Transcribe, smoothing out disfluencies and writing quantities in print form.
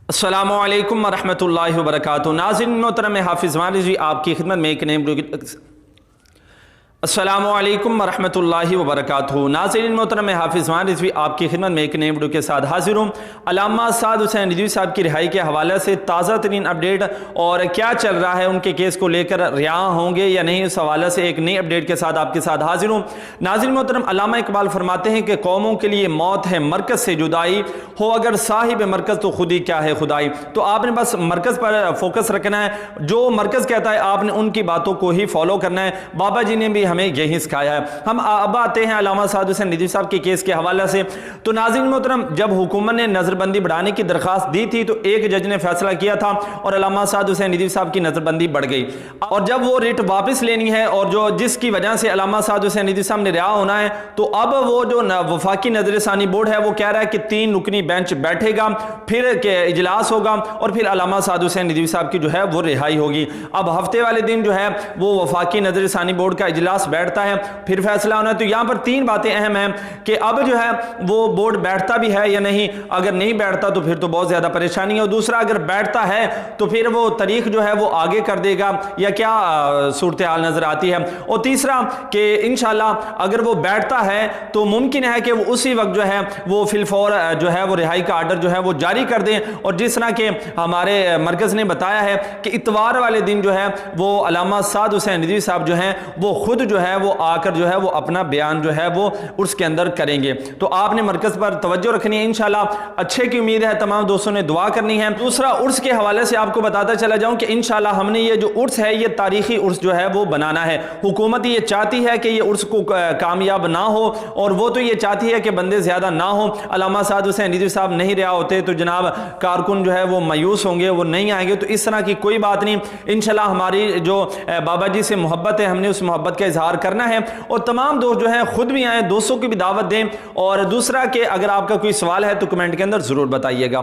السلام علیکم ورحمۃ اللہ وبرکاتہ۔ ناظرین محترم، حافظ رضوی آپ کی خدمت میں ایک نئے السلام علیکم ورحمۃ اللہ وبرکاتہ۔ ناظرین محترم، حافظ رضوی آپ کی خدمت میں ایک نئے ویڈیو کے ساتھ حاضر ہوں۔ علامہ سعد حسین رضوی صاحب کی رہائی کے حوالے سے تازہ ترین اپڈیٹ اور کیا چل رہا ہے، ان کے کیس کو لے کر رہا ہوں گے یا نہیں، اس حوالے سے ایک نئی اپڈیٹ کے ساتھ آپ کے ساتھ حاضر ہوں۔ ناظرین محترم، علامہ اقبال فرماتے ہیں کہ قوموں کے لیے موت ہے مرکز سے جدائی، ہو اگر صاحب مرکز تو خود ہی کیا ہے خدائی۔ تو آپ نے بس مرکز پر فوکس رکھنا ہے، جو مرکز کہتا ہے آپ نے ان کی باتوں کو ہی فالو کرنا ہے۔ بابا جی نے بھی ہمیں یہی سکھایا ہے۔ ہم اب آتے ہیں علامہ سعد حسین رضوی صاحب کے کیس کے حوالے سے۔ تو ناظرین محترم، جب حکومت نے نظر بندی بڑھانے کی درخواست دی تھی تو ایک جج نے فیصلہ کیا تھا اور علامہ سعد حسین رضوی صاحب کی نظر بندی بڑھ گئی، اور جب وہ ریٹ واپس لینی ہے اور جس کی وجہ سے علامہ سعد حسین رضوی صاحب نے رہا ہونا ہے، تو اب وہ جو وفاقی نظر ثانی بورڈ ہے وہ کہہ رہا ہے کہ 3 رکنی بینچ بیٹھے گا، پھر اجلاس ہوگا اور پھر علامہ سعد حسین رضوی صاحب کی جو ہے وہ رہائی ہوگی۔ اب ہفتے والے دن جو ہے وہ وفاقی نظر ثانی بورڈ کا اجلاس بیٹھتا ہے، پھر فیصلہ ہونا ہے۔ تو یہاں پر 3 باتیں اہم ہیں کہ اب جو ہے وہ بورڈ بیٹھتا بھی ہے یا نہیں۔ اگر نہیں بیٹھتا تو پھر تو بہت زیادہ پریشانی ہے، اور دوسرا اگر بیٹھتا ہے تو پھر وہ تاریخ جو ہے وہ آگے کر دے گا یا کیا صورتحال نظر آتی ہے، اور تیسرا کہ انشاءاللہ اگر وہ بیٹھتا ہے تو ممکن ہے کہ وہ اسی وقت جو ہے وہ فی الفور جو ہے وہ رہائی کا آرڈر جو ہے وہ جاری کر دیں، اور جس طرح کہ ہمارے مرکز نے بتایا ہے کہ اتوار والے دن جو ہے وہ علامہ سعد حسین رضوی صاحب جو ہیں وہ خود جو ہے وہ آ کر جو ہے وہ اپنا بیان جو ہے وہ عرس کے اندر کریں گے۔ تو آپ نے مرکز پر توجہ رکھنی ہے، انشاءاللہ اچھے کی امید ہے، تمام دوستوں نے دعا کرنی ہے۔ دوسرا، عرس کے حوالے سے آپ کو بتاتا چلا جاؤں کہ انشاءاللہ ہم نے یہ جو عرس ہے یہ تاریخی عرس جو ہے وہ بنانا ہے۔ حکومت یہ چاہتی ہے کہ یہ عرس کو کامیاب نہ ہو، اور وہ تو یہ چاہتی ہے کہ بندے زیادہ نہ ہوں۔ علامہ سعد حسین رضوی صاحب نہیں رہا ہوتے تو جناب کارکن جو ہے وہ مایوس ہوں گے، وہ نہیں آئیں گے۔ تو اس طرح کی کوئی بات نہیں، انشاءاللہ ہماری جو بابا جی سے محبت ہے ہم نے اس محبت کا اظہار کرنا ہے، اور تمام دوست جو ہیں خود بھی آئیں، دوستوں کی بھی دعوت دیں، اور دوسرا کہ اگر آپ کا کوئی سوال ہے تو کمنٹ کے اندر ضرور بتائیے گا۔